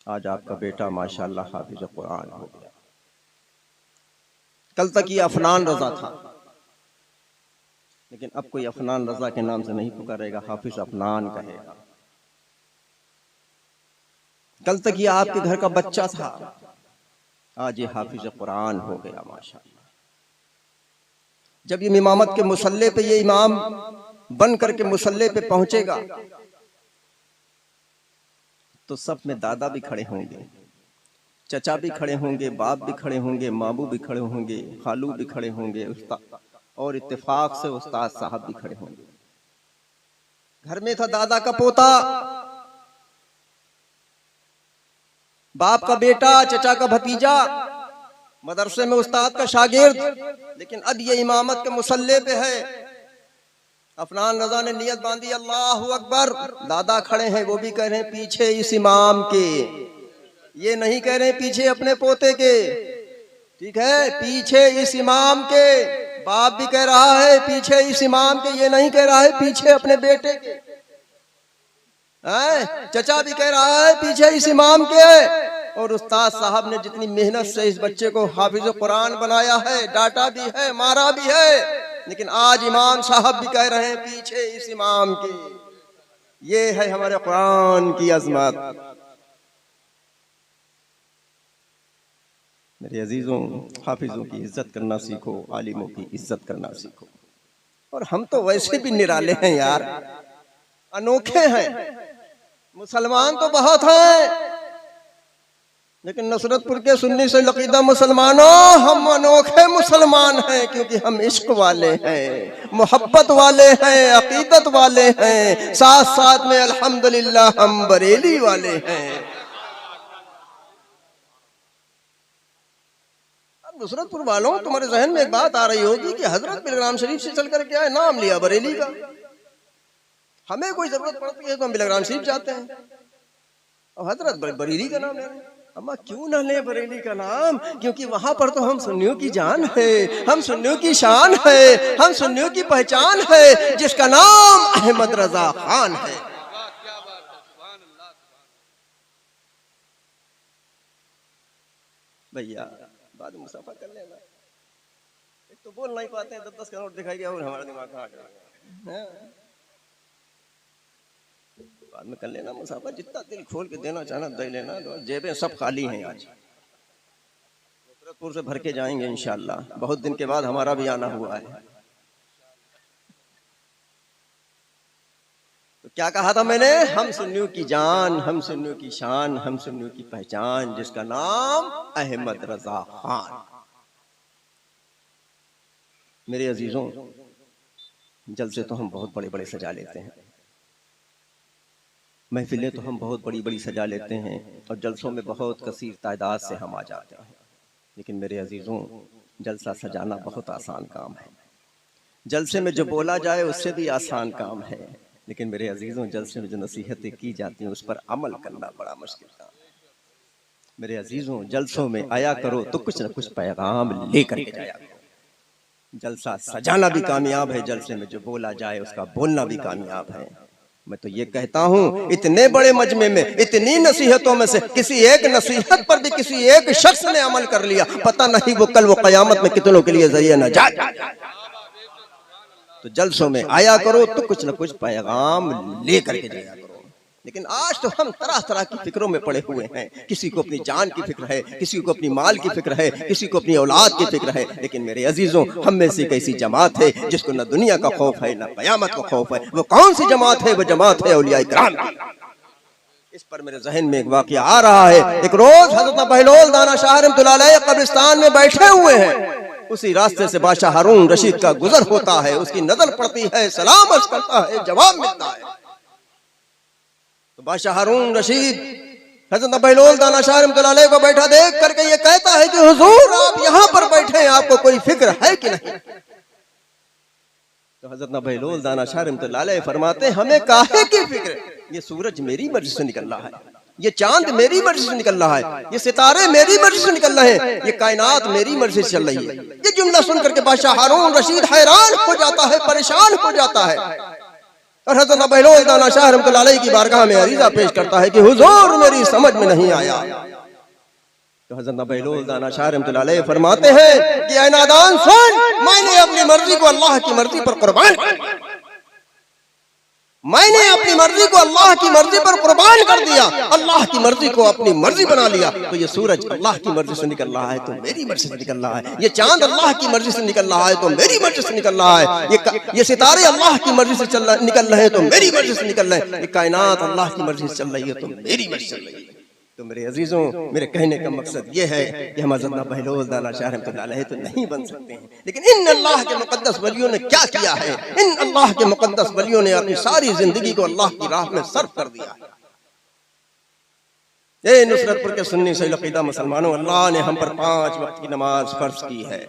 आज आपका बेटा माशाअल्लाह हाफिज कुरान हो गया। कल तक ये अफनान रजा था, लेकिन अब कोई अफनान रजा के नाम से नहीं पुकारेगा, हाफिज अफनान कहेगा। कल तक ये आपके घर का बच्चा था, आज ये हाफिज कुरान हो गया माशाअल्लाह। जब ये इमामत के मुसल्ले पे ये इमाम बन करके मुसल्ले पे पहुंचेगा तो सब में दादा भी खड़े होंगे, चचा भी खड़े होंगे, बाप भी खड़े होंगे, मामू भी खड़े होंगे, खालू भी खड़े होंगे, उस्ताद और इत्तेफाक से उस्ताद साहब भी खड़े होंगे। घर में था दादा का पोता, बाप का बेटा, चचा का भतीजा, मदरसे में उस्ताद का शागिर्द, लेकिन अब ये इमामत के मुसल्ले पे है। अफनान रजा ने नियत बांधी, अल्लाहु अकबर। दादा खड़े हैं, वो भी कह रहे हैं पीछे इस इमाम के, ये नहीं कह रहे पीछे अपने पोते के, ठीक है, पीछे इस इमाम के। बाप भी कह रहा है पीछे इस इमाम के, ये नहीं कह रहा है पीछे अपने बेटे के। चचा भी कह रहा है पीछे इस इमाम के। और उस्ताद साहब ने जितनी मेहनत से इस बच्चे को हाफिज कुरान बनाया है, डांटा भी है, मारा भी है, लेकिन आज इमाम साहब भी कह रहे हैं पीछे इस इमाम के। ये है हमारे कुरान की अजमत। मेरे अजीजों, हाफिजों की इज्जत करना सीखो, आलिमों की इज्जत करना सीखो। और हम तो वैसे भी निराले हैं यार, अनोखे हैं। मुसलमान तो बहुत हैं, लेकिन नुसरतपुर के सुन्नी से लकीदा मुसलमानों, हम अनोखे मुसलमान हैं, क्योंकि हम इश्क वाले हैं, मोहब्बत वाले हैं, अकीदत वाले हैं, साथ साथ में अल्हम्दुलिल्लाह हम बरेली वाले हैं। अब नुसरतपुर वालों, तुम्हारे जहन में एक बात आ रही होगी कि हजरत बिलग्राम शरीफ से चलकर क्या है, नाम लिया बरेली का, हमें कोई जरूरत पड़ती है तो हम बिलग्राम शरीफ जाते हैं, और हजरत बरेली का नाम ले रहे हैं। अम्मा क्यों ना ले बरेली का नाम, क्योंकि वहां पर तो हम सुन्नियों की जान है, हम सुन्नियों की शान है, हम सुन्नियों की पहचान है, जिसका नाम अहमद रजा खान है। भैया बाद में मुसाफा कर लेना, एक तो बोल नहीं पाते हैं, 10-10 करोड़ दिखाई गया और हमारा दिमाग खा गया। बाद में कर लेना मुसाफा, जितना दिल खोल के देना चाहना दे लेना, जेबें सब खाली हैं। आज नुसरतपुर से भर के जाएंगे इंशाअल्लाह, बहुत दिन के बाद हमारा भी आना हुआ है। तो क्या कहा था मैंने, हम सुन्नियों की जान, हम सुन्नियों की शान, हम सुन्नियों की पहचान, जिसका नाम अहमद रजा खान। मेरे अजीजों, जलसे तो हम बहुत बड़े बड़े सजा लेते हैं, महफिलें तो हम बहुत बड़ी बड़ी सजा लेते हैं, और जलसों में बहुत कसीर तादाद से हम आ जाते हैं। लेकिन मेरे अजीजों, जलसा सजाना बहुत आसान काम है, जलसे में जो बोला जाए उससे भी आसान काम है। लेकिन मेरे अजीजों, जलसे में जो नसीहतें की जाती हैं उस पर अमल करना बड़ा मुश्किल काम है। मेरे अजीजों, जलसों में आया करो तो कुछ न कुछ पैगाम लेकर के जाया करो। जलसा सजाना भी कामयाब है, जलसे में जो बोला जाए उसका बोलना भी कामयाब है। मैं तो ये कहता हूँ, इतने बड़े मजमे में, इतनी नसीहतों में से किसी एक नसीहत पर भी किसी एक शख्स ने अमल कर लिया, पता नहीं वो कल वो कयामत में कितनों के लिए जरिए न जाए। तो जलसों में आया करो तो कुछ न कुछ पैगाम लेकर के जाया करो। लेकिन आज तो हम तरह तरह की फिक्रों में पड़े हुए हैं, किसी को अपनी जान की फिक्र है, किसी को अपनी माल की फिक्र है, किसी को अपनी औलाद की फिक्र है। लेकिन मेरे अजीजों, हम में से एक ऐसी जमात है जिसको न दुनिया का खौफ है न कयामत का खौफ है। वो कौन सी जमात है? वो जमात है औलिया इकराम। इस पर मेरे जहन में एक वाकया आ रहा है। एक रोज हजरत बहलोल दाना शाह रहमतुल्लाह अलैह कब्रिस्तान में बैठे हुए हैं, उसी रास्ते से बादशाह हारून रशीद का गुजर होता है, उसकी नजर पड़ती है, सलाम अर्ज करता है, जवाब मिलता है। तो बादशाह हारून रशीद हजरत बहलोल दाना शाह रहमतुल्लाह अलैह को बैठा देख करके ये कहता है कि हुजूर, आप यहाँ पर बैठे हैं, आपको कोई फिक्र है कि नहीं? तो हजरत बहलोल दाना शाह रहमतुल्लाह अलैह फरमाते, हमें काहे की फिक्र, ये सूरज मेरी मर्जी से निकल रहा है, ये चांद मेरी मर्जी से निकल रहा है, ये सितारे मेरी मर्जी से निकल रहे हैं, ये कायनात मेरी मर्जी से चल रही है। ये जुमला सुन करके बादशाह हारून रशीद हैरान हो जाता है, परेशान हो जाता है। और हज़रत बहलोल दाना शाह रहमतुल्लाह अलैह की बारगाह में अरीज़ा पेश करता है कि हुजूर मेरी समझ में नहीं आया। तो हज़रत बहलोल दाना शाह रहमतुल्लाह अलैह फरमाते हैं कि ऐ नादान सुन, मैंने अपनी मर्जी को अल्लाह की मर्जी पर कुर्बान कर दिया, मैंने अपनी मर्जी को अल्लाह की मर्जी पर कुर्बान कर दिया, अल्लाह की मर्जी को अपनी मर्जी बना लिया। तो ये सूरज अल्लाह की मर्जी से निकल रहा है तो मेरी मर्जी से निकल रहा है, ये चांद अल्लाह की मर्जी से निकल रहा है तो मेरी मर्जी से निकल रहा है, ये सितारे अल्लाह की मर्जी से निकल रहे हैं तो मेरी मर्जी से निकल रहे हैं, ये कायनात अल्लाह की मर्जी से चल रही है तो मेरी मर्जी चल रही है। तो मेरे अजीजों, मेरे कहने का मकसद ये है कि हम हज़रत बहलोल दाना शाह रहमतुल्लाह अलैह तो नहीं बन सकते हैं, लेकिन इन अल्लाह के मुक़द्दस वलियों ने क्या किया है, इन अल्लाह के मुक़द्दस वलियों ने अपनी सारी जिंदगी को अल्लाह की राह में सर्फ कर दिया है। ए नुसरतपुर के सुन्नी सही अक़ीदा मुसलमानों, अल्लाह ने हम पर 5 वक्त की नमाज फर्ज की है,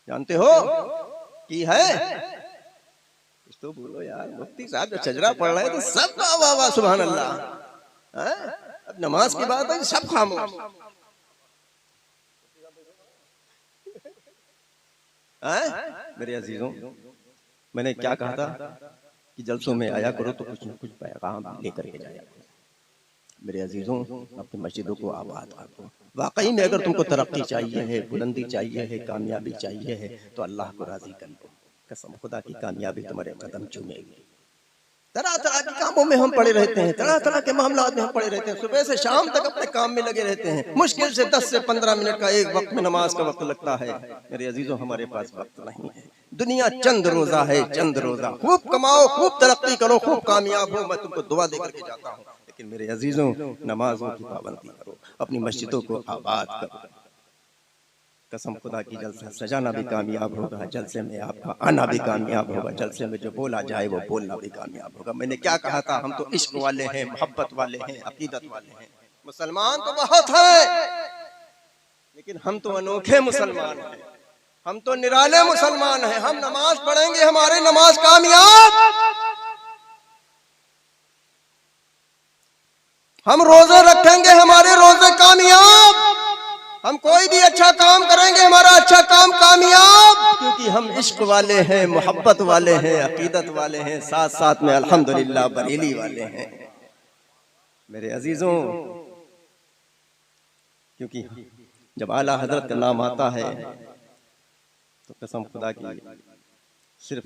जानते हो की है? कुछ तो बोलो यार, मुफ्ती साहब जो चजरा पढ़ रहे हैं तो सब वाह वाह वाह सुभान अल्लाह। अब नमाज की बात है सब खामोश। मेरे अजीजों, मैंने क्या कहा था कि जलसों में आया करो तो कुछ न कुछ पैगाम लेकर के जाया करो। मेरे अजीजों, अपनी मस्जिदों को आबाद करो। वाकई में अगर तुमको तरक्की चाहिए है, बुलंदी चाहिए है, कामयाबी चाहिए है तो अल्लाह को राजी कर लो। कसम खुदा की कामयाबी तुम्हारे कदम चूमेगी। तरह तरह के कामों में हम पड़े रहते हैं, तरह तरह के मामलों में हम पड़े रहते हैं, सुबह से शाम तक अपने काम में लगे रहते हैं। मुश्किल से 10 से 15 मिनट का एक वक्त में नमाज का वक्त लगता है। मेरे अजीजों, हमारे पास वक्त नहीं है। दुनिया चंद रोजा है, चंद रोजा। खूब कमाओ, खूब तरक्की करो, खूब कामयाब हो, मैं तुमको दुआ देकर के जाता हूँ, लेकिन मेरे अजीजों नमाजों की पाबंदी करो, अपनी मस्जिदों को आबाद करो। कसम खुदा की, जलसा सजाना भी कामयाब होगा, जलसे में आपका आना भी कामयाब होगा, जलसे में जो बोला जाए वो बोलना भी कामयाब होगा। मैंने क्या कहा था, हम तो इश्क वाले हैं, मोहब्बत वाले हैं, अकीदत वाले हैं। मुसलमान तो बहुत हैं, लेकिन हम तो अनोखे मुसलमान हैं, हम तो निराले मुसलमान हैं। हम नमाज पढ़ेंगे, हमारी नमाज कामयाब, हम रोजे रखेंगे, हमारे रोजे कामयाब, हम कोई भी अच्छा काम करेंगे, हमारा अच्छा काम कामयाब, क्योंकि हम इश्क वाले हैं, मोहब्बत वाले हैं, अकीदत वाले हैं, साथ साथ में अल्हम्दुलिल्लाह बरेली वाले हैं। मेरे अजीजों, क्योंकि जब आला हजरत का नाम आता है तो कसम खुदा की सिर्फ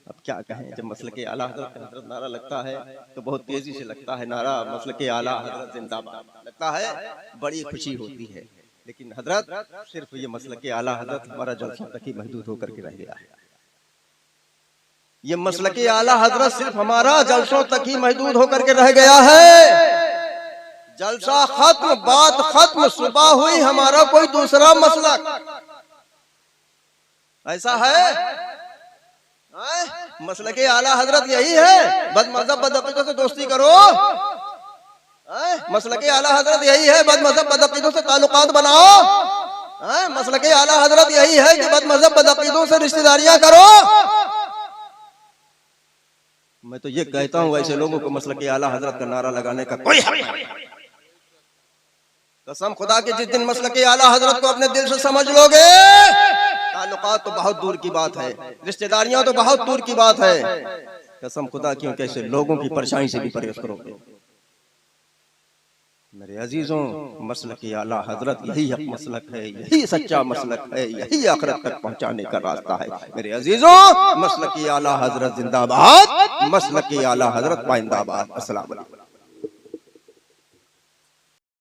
अब क्या कहें, जब मसलके आला हजरत नारा लगता है तो बहुत तेजी से लगता है नारा, मसलके आला हजरत जिंदाबाद लगता है, बड़ी खुशी होती है। लेकिन हजरत सिर्फ ये मसलके आला हजरत हमारा जलसों तक ही महदूद होकर के रह गया है। ये मसलके आला हजरत सिर्फ हमारा जलसों तक ही महदूद होकर के रह गया है। जलसा खत्म, बात खत्म, सुबह हुई, हमारा कोई दूसरा मसलक ऐसा है? मसलके आला हजरत यही है, बदमज़हब बदअक़ीदों से दोस्ती करो। मसलके आला हजरत यही है, बदमज़हब बदअक़ीदों से ताल्लुकात बनाओ। मसलके आला हजरत यही है कि बदमज़हब बदअक़ीदों से रिश्तेदारियां करो। मैं तो ये कहता हूँ, ऐसे लोगों को मसलके आला हजरत का नारा लगाने का कोई हक नहीं। कसम खुदा के, जिस दिन मसलके आला हजरत को अपने दिल से समझ लोगे, ताल्लुकात तो बहुत दूर की बात है, रिश्तेदारियां तो बहुत दूर की बात है। कसम खुदा की, कैसे लोगों की परेशानी से भी परहेज करोगे। मेरे अजीजों, मसलक आला हजरत यही हक मसलक है, यही सच्चा मसलक है, यही आखिरत तक पहुंचाने का रास्ता है। मेरे अजीजों, मसलक आला हजरत जिंदाबाद, मसलक आला हजरत पाइंदाबाद। अस्सलाम वालेकुम।